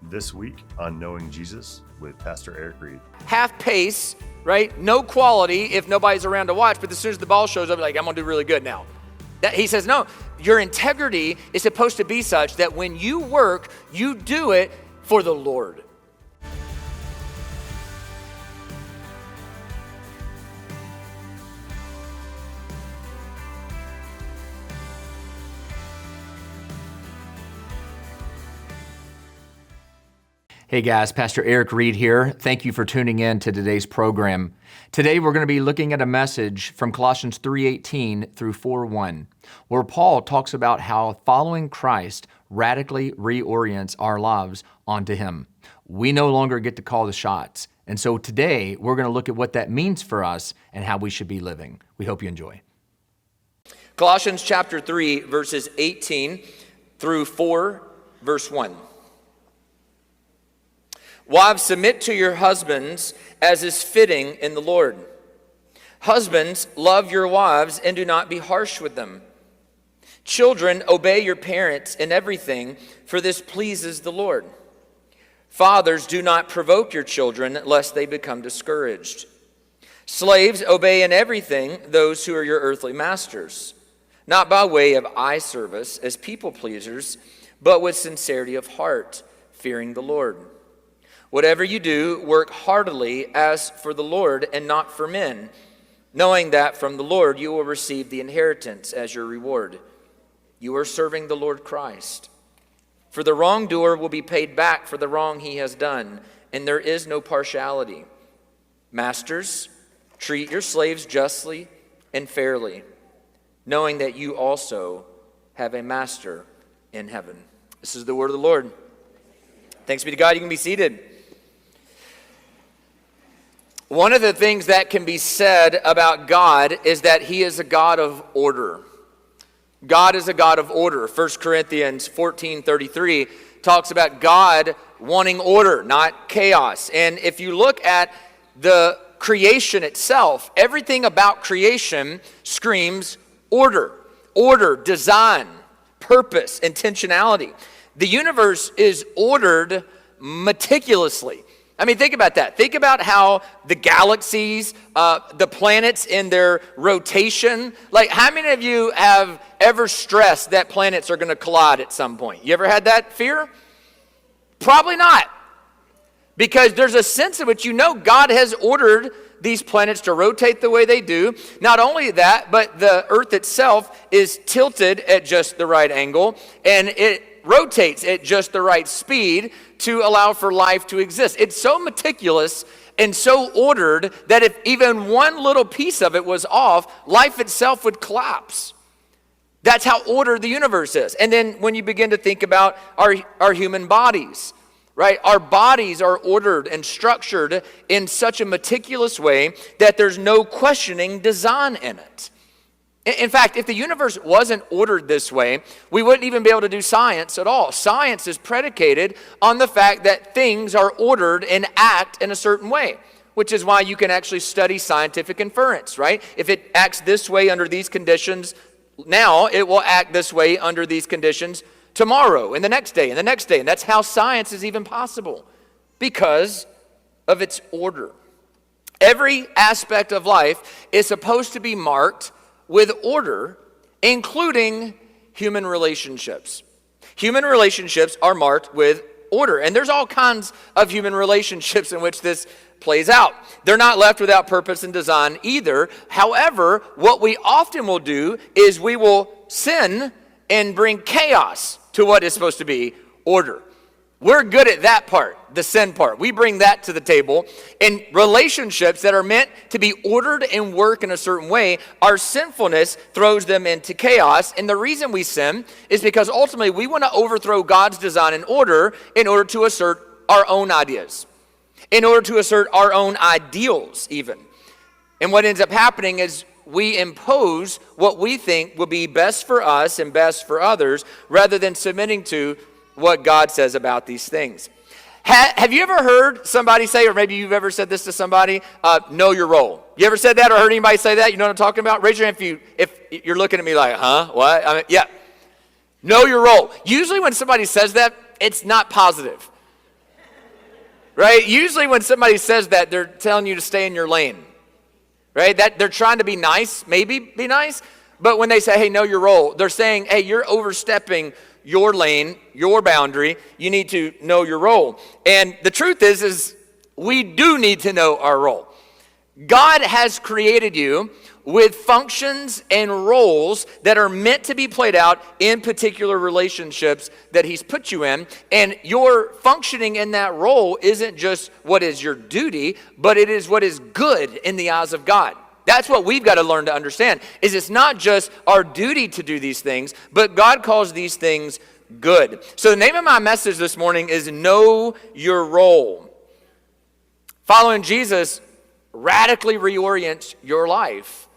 this week on Knowing Jesus with Pastor Erik Reed. Half pace, right? No quality if nobody's around to watch, but as soon as the ball shows up, you're like, I'm going to do really good now. He says, no, your integrity is supposed to be such that when you work, you do it for the Lord. Hey guys, Pastor Erik Reed here. Thank you for tuning in to today's program. Today we're going to be looking at a message from Colossians 3:18 through 4:1, where Paul talks about how following Christ radically reorients our lives onto Him. We no longer get to call the shots. And so today we're going to look at what that means for us and how we should be living. We hope you enjoy. Colossians chapter 3, verses 18 through 4, verse 1. Wives, submit to your husbands as is fitting in the Lord. Husbands, love your wives and do not be harsh with them. Children, obey your parents in everything, for this pleases the Lord. Fathers, do not provoke your children, lest they become discouraged. Slaves, obey in everything those who are your earthly masters, not by way of eye service as people pleasers, but with sincerity of heart, fearing the Lord. Whatever you do, work heartily as for the Lord and not for men, knowing that from the Lord you will receive the inheritance as your reward. You are serving the Lord Christ. For the wrongdoer will be paid back for the wrong he has done, and there is no partiality. Masters, treat your slaves justly and fairly, knowing that you also have a master in heaven. This is the word of the Lord. Thanks be to God. You can be seated. One of the things that can be said about God is that He is a God of order. God is a God of order. 1 Corinthians 14:33 talks about God wanting order, not chaos. And if you look at the creation itself, everything about creation screams order. Order, design, purpose, intentionality. The universe is ordered meticulously. I mean, think about that. Think about how the galaxies, the planets in their rotation, like how many of you have ever stressed that planets are going to collide at some point? You ever had that fear? Probably not. Because there's a sense in which you know God has ordered these planets to rotate the way they do. Not only that, but the Earth itself is tilted at just the right angle, and it rotates at just the right speed to allow for life to exist. It's so meticulous and so ordered that if even one little piece of it was off, life itself would collapse. That's how ordered the universe is. And then when you begin to think about our human bodies, right? Our bodies are ordered and structured in such a meticulous way that there's no questioning design in it. In fact, if the universe wasn't ordered this way, we wouldn't even be able to do science at all. Science is predicated on the fact that things are ordered and act in a certain way, which is why you can actually study scientific inference, right? If it acts this way under these conditions now, it will act this way under these conditions tomorrow and the next day and the next day. And that's how science is even possible, because of its order. Every aspect of life is supposed to be marked with order, including human relationships. Human relationships are marked with order, and there's all kinds of human relationships in which this plays out. They're not left without purpose and design either. However, what we often will do is we will sin and bring chaos to what is supposed to be order. We're good at that part, the sin part. We bring that to the table. In relationships that are meant to be ordered and work in a certain way, our sinfulness throws them into chaos. And the reason we sin is because ultimately we want to overthrow God's design and order in order to assert our own ideas, in order to assert our own ideals even. And what ends up happening is we impose what we think will be best for us and best for others rather than submitting to what God says about these things. Have you ever heard somebody say, or maybe you've ever said this to somebody, know your role? You ever said that or heard anybody say that? You know what I'm talking about? Raise your hand if you're looking at me like, huh, what? I mean, yeah. Know your role. Usually when somebody says that, it's not positive. right? Usually when somebody says that, they're telling you to stay in your lane, right? That they're trying to be nice, maybe be nice, but when they say, hey, know your role, they're saying, hey, you're overstepping your lane, your boundary. You need to know your role. And the truth is we do need to know our role. God has created you with functions and roles that are meant to be played out in particular relationships that he's put you in. And your functioning in that role isn't just what is your duty, but it is what is good in the eyes of God. That's what we've got to learn to understand, is it's not just our duty to do these things, but God calls these things good. So the name of my message this morning is Know Your Role. Following Jesus radically reorients your life.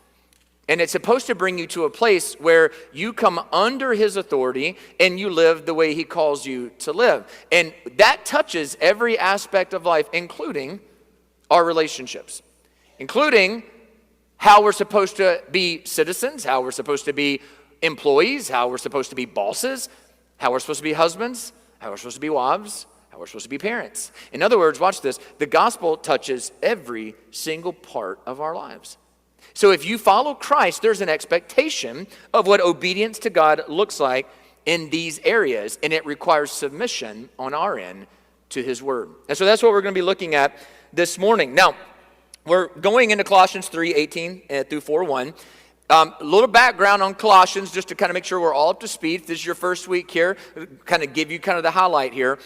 And it's supposed to bring you to a place where you come under his authority and you live the way he calls you to live. And that touches every aspect of life, including our relationships, including how we're supposed to be citizens, how we're supposed to be employees, how we're supposed to be bosses, how we're supposed to be husbands, how we're supposed to be wives, how we're supposed to be parents. In other words, watch this. The gospel touches every single part of our lives. So if you follow Christ, there's an expectation of what obedience to God looks like in these areas, and it requires submission on our end to his word. And so that's what we're going to be looking at this morning. Now, we're going into Colossians 3:18 through 4:1. A little background on Colossians, just to kind of make sure we're all up to speed. If this is your first week here, kind of give you kind of the highlight here.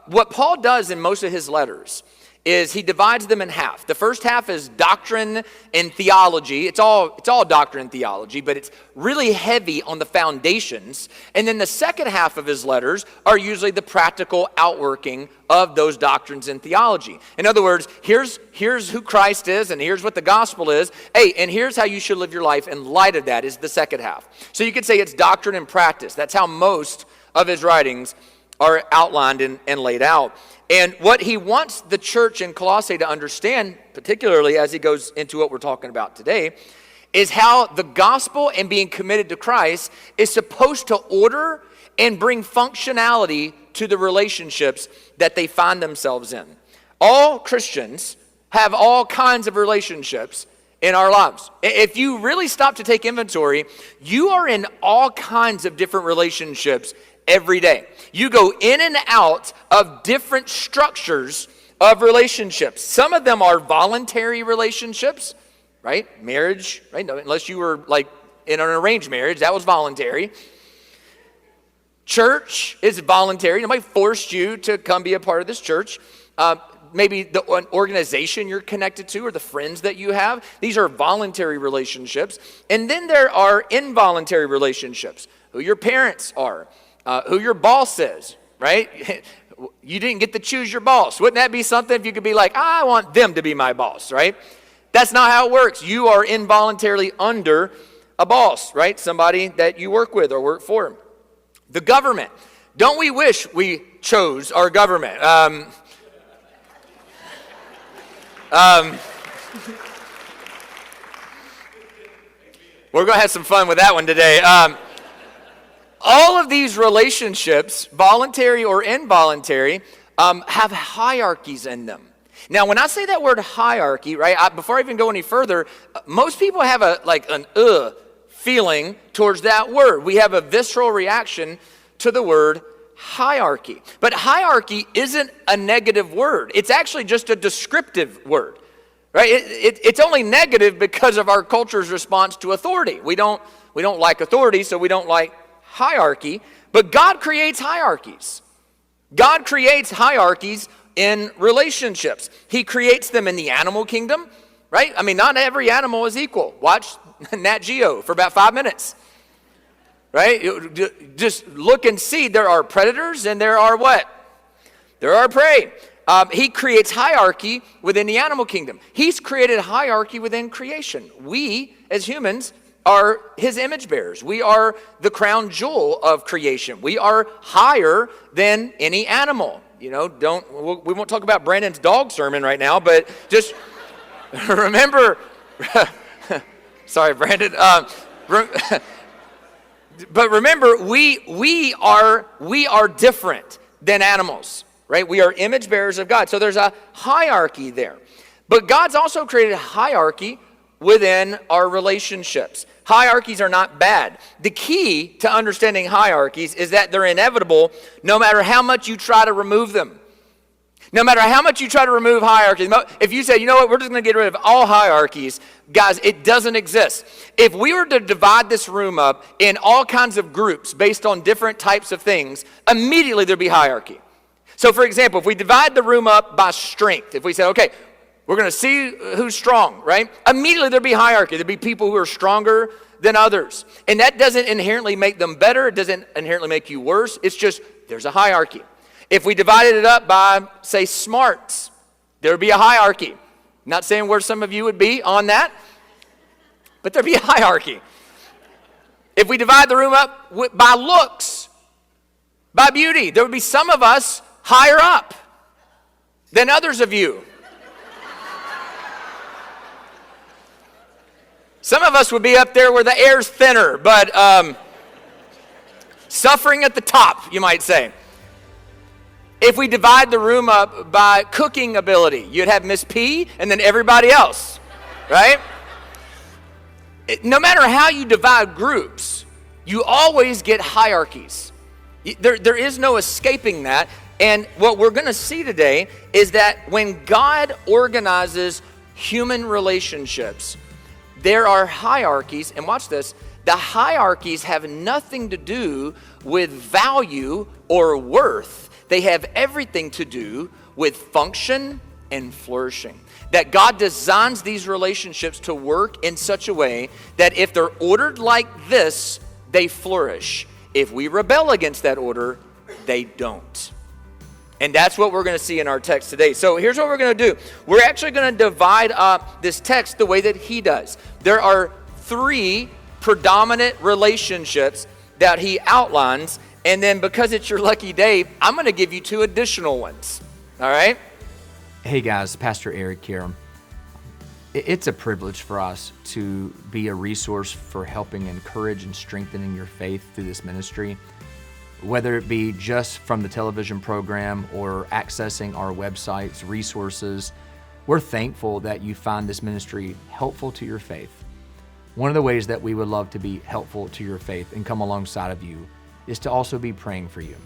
What Paul does in most of his letters is he divides them in half. The first half is doctrine and theology. It's all doctrine and theology, but it's really heavy on the foundations. And then the second half of his letters are usually the practical outworking of those doctrines and theology. In other words, here's who Christ is, and here's what the gospel is. Hey, and here's how you should live your life in light of that is the second half. So you could say it's doctrine and practice. That's how most of his writings are outlined and laid out. And what he wants the church in Colossae to understand, particularly as he goes into what we're talking about today, is how the gospel and being committed to Christ is supposed to order and bring functionality to the relationships that they find themselves in. All Christians have all kinds of relationships in our lives. If you really stop to take inventory, you are in all kinds of different relationships every day. You go in and out of different structures of relationships. Some of them are voluntary relationships, right? Marriage, right? No, unless you were like in an arranged marriage, that was voluntary. Church is voluntary. Nobody forced you to come be a part of this church. Maybe the organization you're connected to or the friends that you have. These are voluntary relationships. And then there are involuntary relationships, who your parents are, who your boss is, right? You didn't get to choose your boss. Wouldn't that be something if you could be like, I want them to be my boss, right? That's not how it works. You are involuntarily under a boss, right? Somebody that you work with or work for. The government. Don't we wish we chose our government? We're going to have some fun with that one today. All of these relationships, voluntary or involuntary, have hierarchies in them. Now, when I say that word hierarchy, right, before I even go any further, most people have an feeling towards that word. We have a visceral reaction to the word hierarchy. But hierarchy isn't a negative word. It's actually just a descriptive word, right? It's only negative because of our culture's response to authority. We don't like authority, so we don't like hierarchy, but God creates hierarchies. God creates hierarchies in relationships. He creates them in the animal kingdom, right? I mean, not every animal is equal. Watch Nat Geo for about 5 minutes, right? Just look and see. There are predators and there are what? There are prey. He creates hierarchy within the animal kingdom. He's created hierarchy within creation. We, as humans, are his image bearers. We are the crown jewel of creation. We are higher than any animal. You know, we won't talk about Brandon's dog sermon right now, but just remember, sorry, Brandon. But remember, we are different than animals. right? We are image bearers of God. So there's a hierarchy there. But God's also created a hierarchy within our relationships. Hierarchies are not bad. The key to understanding hierarchies is that they're inevitable no matter how much you try to remove them. No matter how much you try to remove hierarchies, if you say, you know what, we're just going to get rid of all hierarchies, guys, it doesn't exist. If we were to divide this room up in all kinds of groups based on different types of things, immediately there'd be hierarchy. So for example, if we divide the room up by strength, if we say, okay, we're going to see who's strong, right? Immediately there'd be hierarchy. There'd be people who are stronger than others. And that doesn't inherently make them better. It doesn't inherently make you worse. It's just there's a hierarchy. If we divided it up by, say, smarts, there would be a hierarchy. Not saying where some of you would be on that, but there'd be a hierarchy. If we divide the room up by looks, by beauty, there would be some of us higher up than others of you. Some of us would be up there where the air's thinner, but suffering at the top, you might say. If we divide the room up by cooking ability, you'd have Miss P and then everybody else, right? No matter how you divide groups, you always get hierarchies. There is no escaping that. And what we're going to see today is that when God organizes human relationships, there are hierarchies, and watch this, the hierarchies have nothing to do with value or worth. They have everything to do with function and flourishing. That God designs these relationships to work in such a way that if they're ordered like this, they flourish. If we rebel against that order, they don't. And that's what we're going to see in our text today. So here's what we're going to do. We're actually going to divide up this text the way that he does. There are 3 predominant relationships that he outlines, and then because it's your lucky day, I'm going to give you 2 additional ones. All right? Hey guys, Pastor Erik here. It's a privilege for us to be a resource for helping encourage and strengthening your faith through this ministry. Whether it be just from the television program or accessing our websites, resources, we're thankful that you find this ministry helpful to your faith. One of the ways that we would love to be helpful to your faith and come alongside of you is to also be praying for you.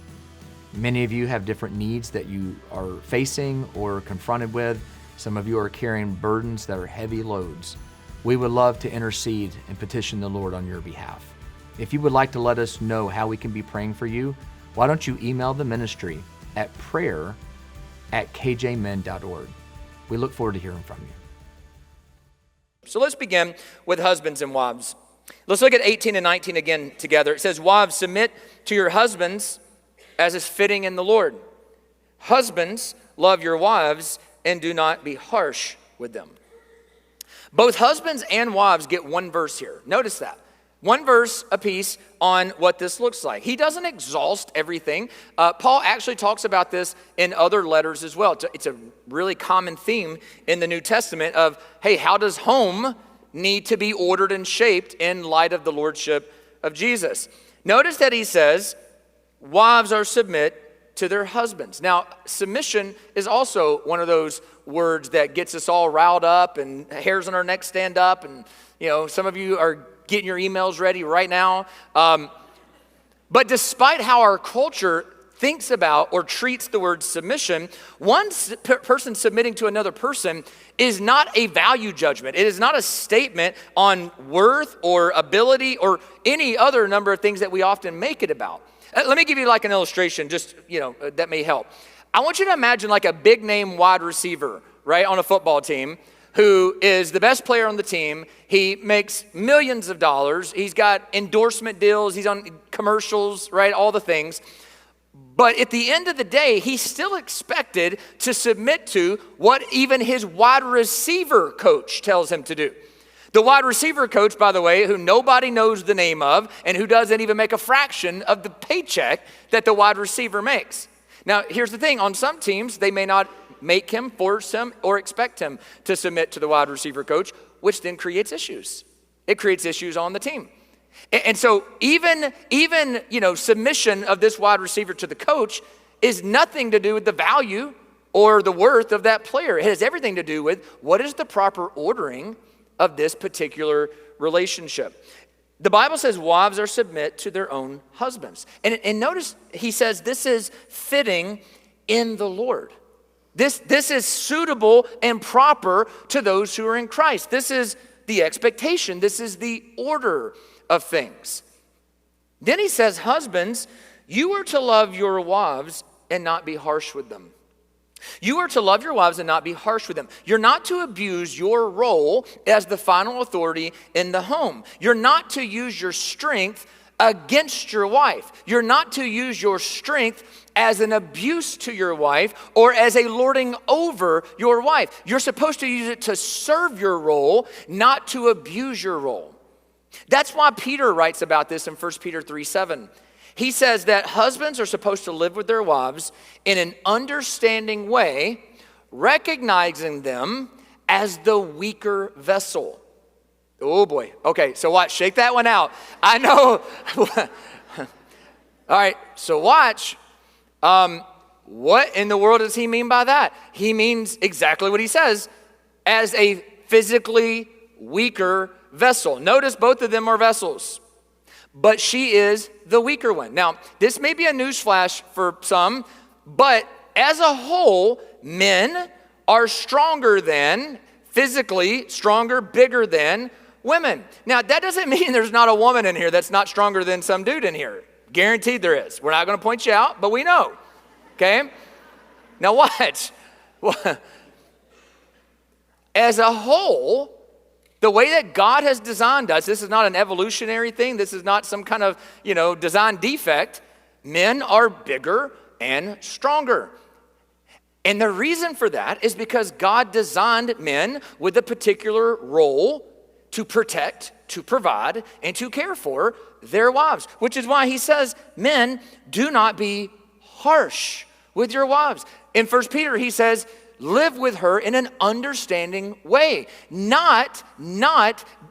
Many of you have different needs that you are facing or confronted with. Some of you are carrying burdens that are heavy loads. We would love to intercede and petition the Lord on your behalf. If you would like to let us know how we can be praying for you, why don't you email the ministry at prayer@kjmen.org. We look forward to hearing from you. So let's begin with husbands and wives. Let's look at 18 and 19 again together. It says, wives, submit to your husbands as is fitting in the Lord. Husbands, love your wives and do not be harsh with them. Both husbands and wives get one verse here. Notice that. One verse apiece on what this looks like. He doesn't exhaust everything. Paul actually talks about this in other letters as well. It's a really common theme in the New Testament of, hey, how does home need to be ordered and shaped in light of the lordship of Jesus? Notice that he says, wives are submit to their husbands. Now, submission is also one of those words that gets us all riled up and hairs on our neck stand up. And, some of you are getting your emails ready right now. But despite how our culture thinks about or treats the word submission, one person submitting to another person is not a value judgment. It is not a statement on worth or ability or any other number of things that we often make it about. Let me give you like an illustration, just, that may help. I want you to imagine like a big name wide receiver, right, on a football team, who is the best player on the team. He makes millions of dollars. He's got endorsement deals. He's on commercials, right? All the things. But at the end of the day, he's still expected to submit to what even his wide receiver coach tells him to do. The wide receiver coach, by the way, who nobody knows the name of and who doesn't even make a fraction of the paycheck that the wide receiver makes. Now, here's the thing. On some teams, they may not make him, force him, or expect him to submit to the wide receiver coach, which then creates issues. It creates issues on the team. And so even submission of this wide receiver to the coach is nothing to do with the value or the worth of that player. It has everything to do with what is the proper ordering of this particular relationship. The Bible says wives are submit to their own husbands. And notice he says this is fitting in the Lord. This is suitable and proper to those who are in Christ. This is the expectation. This is the order of things. Then he says, husbands, you are to love your wives and not be harsh with them. You are to love your wives and not be harsh with them. You're not to abuse your role as the final authority in the home. You're not to use your strength against your wife. You're not to use your strength as an abuse to your wife or as a lording over your wife. You're supposed to use it to serve your role, not to abuse your role. That's why Peter writes about this in 1 Peter 3:7. He says that husbands are supposed to live with their wives in an understanding way, recognizing them as the weaker vessel. Oh boy. Okay, so watch. Shake that one out. I know. All right, so watch. What in the world does he mean by that? He means exactly what he says, as a physically weaker vessel. Notice both of them are vessels, but she is the weaker one. Now, this may be a newsflash for some, but as a whole, men are stronger than, physically stronger, bigger than women. Now, that doesn't mean there's not a woman in here that's not stronger than some dude in here. Guaranteed there is. We're not going to point you out, but we know. Okay? Now watch. As a whole, the way that God has designed us, this is not an evolutionary thing. This is not some kind of, design defect. Men are bigger and stronger. And the reason for that is because God designed men with a particular role to protect, to provide, and to care for their wives, which is why he says, men, do not be harsh with your wives. In 1 Peter, he says, live with her in an understanding way, not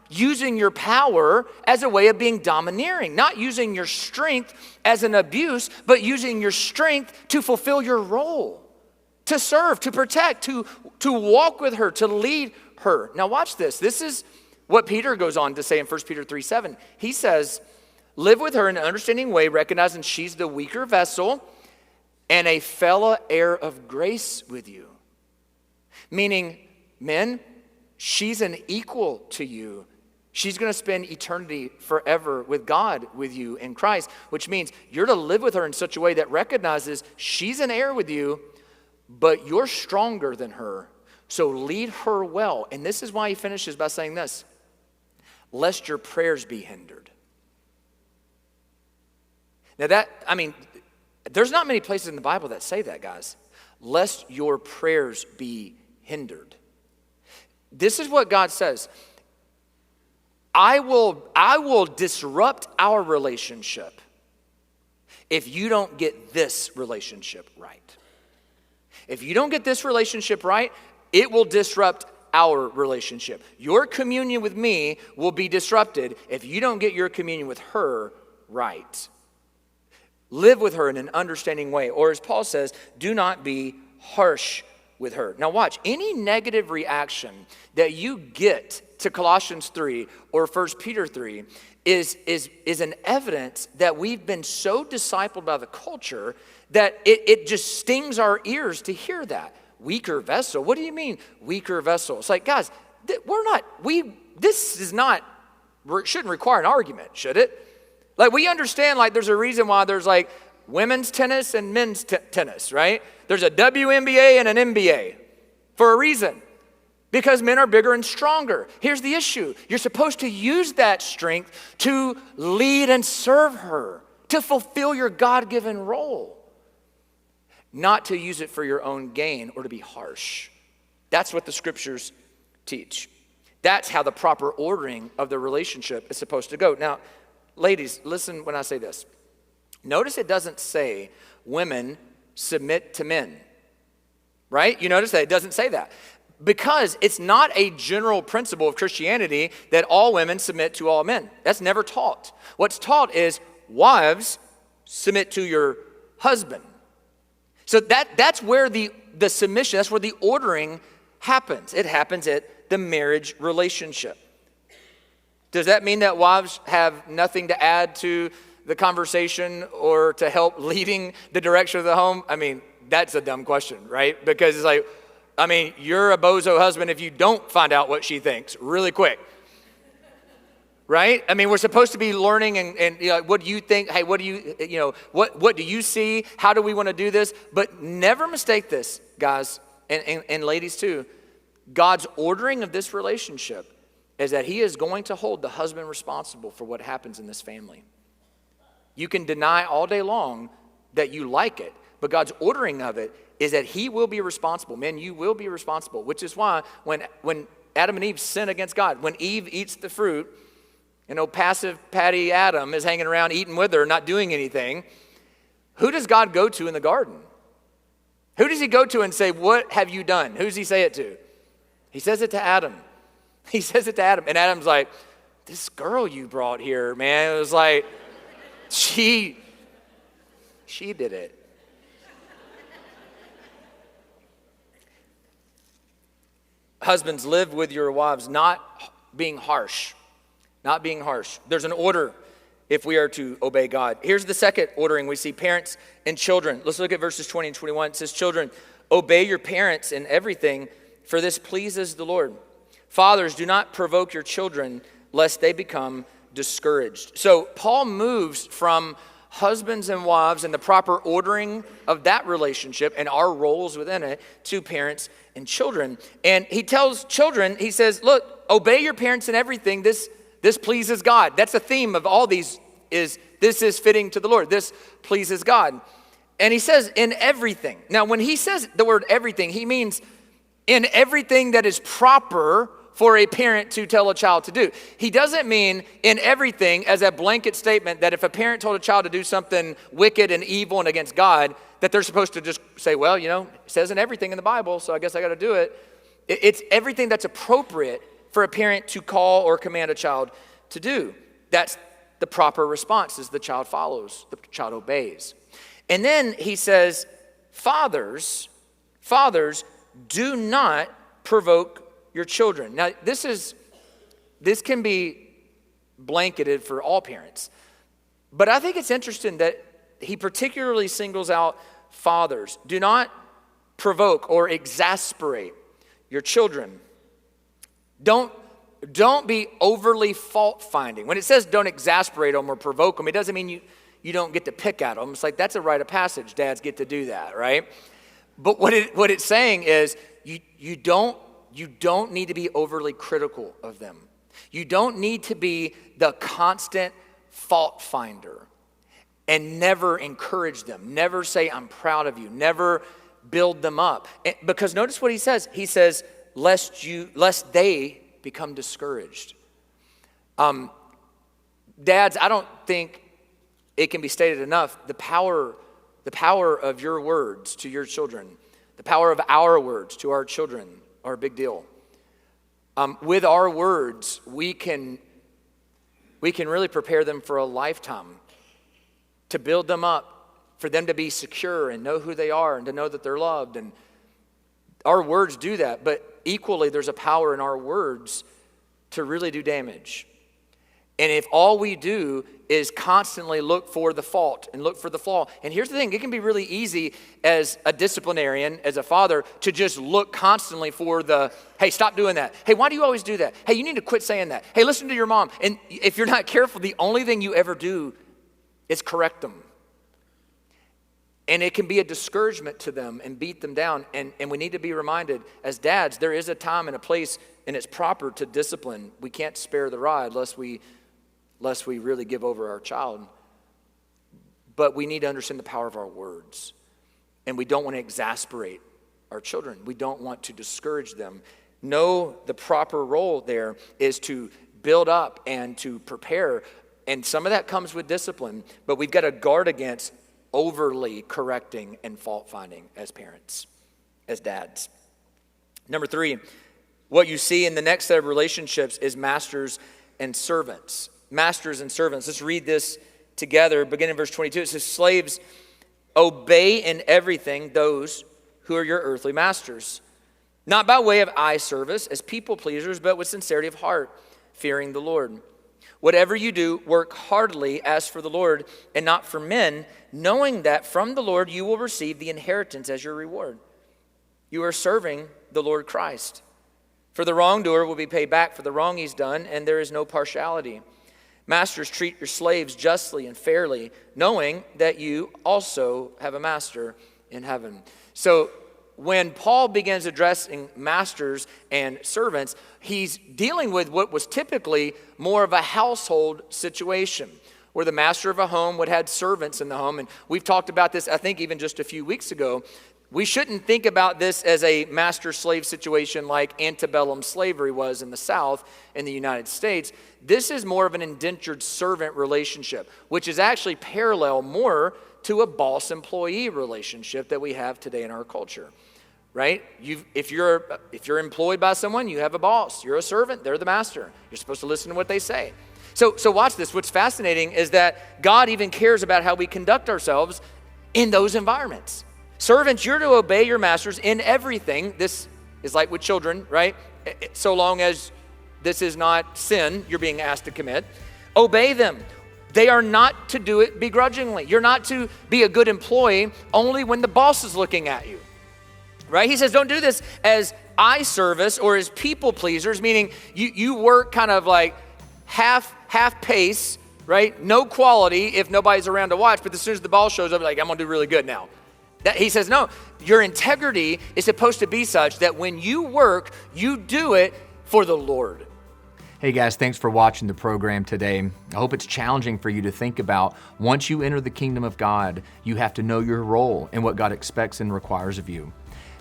using your power as a way of being domineering, not using your strength as an abuse, but using your strength to fulfill your role, to serve, to protect, to walk with her, to lead her. Now watch this. This is what Peter goes on to say in 1 Peter 3:7. He says, live with her in an understanding way, recognizing she's the weaker vessel and a fellow heir of grace with you. Meaning, men, she's an equal to you. She's going to spend eternity forever with God, with you in Christ, which means you're to live with her in such a way that recognizes she's an heir with you, but you're stronger than her. So lead her well. And this is why he finishes by saying this, lest your prayers be hindered. Now there's not many places in the Bible that say that, guys. Lest your prayers be hindered. This is what God says. I will disrupt our relationship if you don't get this relationship right. If you don't get this relationship right, it will disrupt our relationship. Your communion with me will be disrupted if you don't get your communion with her right. Live with her in an understanding way. Or as Paul says, do not be harsh with her. Now watch, any negative reaction that you get to Colossians 3 or 1 Peter 3 is an evidence that we've been so discipled by the culture that it just stings our ears to hear that. Weaker vessel. What do you mean, weaker vessel? It's like, guys, this shouldn't require an argument, should it? Like, we understand, like, there's a reason why there's, like, women's tennis and men's tennis, right? There's a WNBA and an NBA for a reason. Because men are bigger and stronger. Here's the issue. You're supposed to use that strength to lead and serve her, to fulfill your God-given role, not to use it for your own gain or to be harsh. That's what the scriptures teach. That's how the proper ordering of the relationship is supposed to go. Now, ladies, listen when I say this. Notice it doesn't say women submit to men, right? You notice that it doesn't say that. Because it's not a general principle of Christianity that all women submit to all men. That's never taught. What's taught is wives submit to your husband. So that's where the submission, that's where the ordering happens. It happens at the marriage relationship. Does that mean that wives have nothing to add to the conversation or to help leading the direction of the home? I mean, that's a dumb question, right? Because it's like, I mean, you're a bozo husband if you don't find out what she thinks really quick. Right? I mean, we're supposed to be learning and you know, what do you think? Hey, what do you what do you see? How do we want to do this? But never mistake this, guys, and ladies too. God's ordering of this relationship is that he is going to hold the husband responsible for what happens in this family. You can deny all day long that you like it, but God's ordering of it is that he will be responsible. Men, you will be responsible, which is why when Adam and Eve sin against God, when Eve eats the fruit, passive Patty Adam is hanging around eating with her, not doing anything. Who does God go to in the garden? Who does he go to and say, what have you done? Who does he say it to? He says it to Adam. He says it to Adam. And Adam's like, this girl you brought here, man. It was like, she did it. Husbands, live with your wives, not being harsh. Not being harsh. There's an order if we are to obey God. Here's the second ordering. We see parents and children. Let's look at verses 20 and 21. It says, children, obey your parents in everything, for this pleases the Lord. Fathers, do not provoke your children, lest they become discouraged. So Paul moves from husbands and wives and the proper ordering of that relationship and our roles within it to parents and children. And he tells children, he says, look, obey your parents in everything. This pleases God. That's the theme of all these this is fitting to the Lord. This pleases God. And he says in everything. Now, when he says the word everything, he means in everything that is proper for a parent to tell a child to do. He doesn't mean in everything as a blanket statement that if a parent told a child to do something wicked and evil and against God, that they're supposed to just say, well, it says in everything in the Bible, so I guess I got to do it. It's everything that's appropriate for a parent to call or command a child to do. That's the proper response, is the child follows, the child obeys. And then he says, fathers, do not provoke your children. Now, this can be blanketed for all parents. But I think it's interesting that he particularly singles out fathers. Do not provoke or exasperate your children. Don't be overly fault-finding. When it says don't exasperate them or provoke them, it doesn't mean you don't get to pick at them. It's like that's a rite of passage. Dads get to do that, right? But what it's saying is you don't need to be overly critical of them. You don't need to be the constant fault finder and never encourage them. Never say, I'm proud of you. Never build them up. Because notice what he says. He says, lest they become discouraged. Dads, I don't think it can be stated enough, the power of your words to your children, the power of our words to our children are a big deal. With our words, we can really prepare them for a lifetime, to build them up, for them to be secure and know who they are and to know that they're loved. And our words do that, but equally there's a power in our words to really do damage. And if all we do is constantly look for the fault and look for the flaw. And here's the thing, it can be really easy as a disciplinarian, as a father, to just look constantly for hey, stop doing that. Hey, why do you always do that? Hey, you need to quit saying that. Hey, listen to your mom. And if you're not careful, the only thing you ever do is correct them. And it can be a discouragement to them and beat them down. And we need to be reminded, as dads, there is a time and a place, and it's proper to discipline. We can't spare the rod lest we really give over our child. But we need to understand the power of our words. And we don't want to exasperate our children. We don't want to discourage them. No, the proper role there is to build up and to prepare. And some of that comes with discipline, but we've got to guard against overly correcting and fault finding as parents, as dads. Number 3, what you see in the next set of relationships is masters and servants. Masters and servants. Let's read this together. Beginning in verse 22, it says, slaves, obey in everything those who are your earthly masters, not by way of eye service as people pleasers, but with sincerity of heart, fearing the Lord. Whatever you do, work heartily as for the Lord and not for men, knowing that from the Lord you will receive the inheritance as your reward. You are serving the Lord Christ. For the wrongdoer will be paid back for the wrong he's done, and there is no partiality. Masters, treat your slaves justly and fairly, knowing that you also have a master in heaven. So when Paul begins addressing masters and servants, he's dealing with what was typically more of a household situation, where the master of a home would have servants in the home. And we've talked about this, I think, even just a few weeks ago. We shouldn't think about this as a master-slave situation like antebellum slavery was in the South in the United States. This is more of an indentured servant relationship, which is actually parallel more to a boss-employee relationship that we have today in our culture, right? If you're employed by someone, you have a boss. You're a servant. They're the master. You're supposed to listen to what they say. So watch this. What's fascinating is that God even cares about how we conduct ourselves in those environments. Servants, you're to obey your masters in everything. This is like with children, right? So long as this is not sin you're being asked to commit. Obey them. They are not to do it begrudgingly. You're not to be a good employee only when the boss is looking at you, right? He says don't do this as eye service or as people pleasers, meaning you work kind of like half pace, right? No quality if nobody's around to watch, but as soon as the boss shows up, like, I'm going to do really good now. He says, no, your integrity is supposed to be such that when you work, you do it for the Lord. Hey guys, thanks for watching the program today. I hope it's challenging for you to think about once you enter the kingdom of God, you have to know your role and what God expects and requires of you.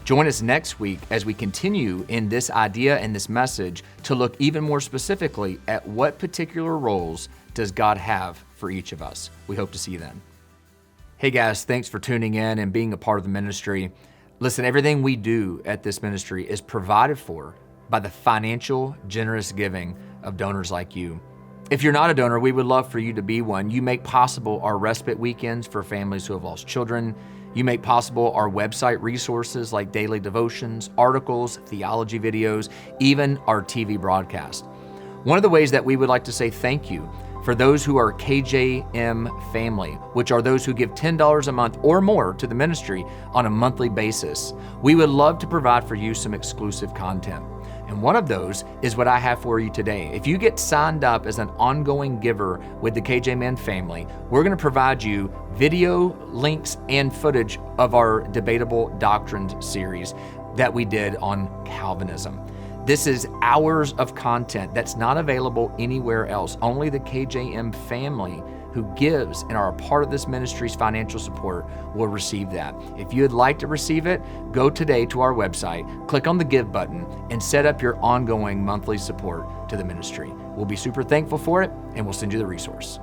Join us next week as we continue in this idea and this message to look even more specifically at what particular roles does God have for each of us. We hope to see you then. Hey guys, thanks for tuning in and being a part of the ministry. Listen, everything we do at this ministry is provided for by the financial, generous giving of donors like you. If you're not a donor, we would love for you to be one. You make possible our respite weekends for families who have lost children. You make possible our website resources like daily devotions, articles, theology videos, even our TV broadcast. One of the ways that we would like to say thank you for those who are KJM family, which are those who give $10 a month or more to the ministry on a monthly basis. We would love to provide for you some exclusive content. And one of those is what I have for you today. If you get signed up as an ongoing giver with the KJM family, we're going to provide you video, links, and footage of our Debatable Doctrines series that we did on Calvinism. This is hours of content that's not available anywhere else. Only the KJM family who gives and are a part of this ministry's financial support will receive that. If you'd like to receive it, go today to our website, click on the Give button, and set up your ongoing monthly support to the ministry. We'll be super thankful for it, and we'll send you the resource.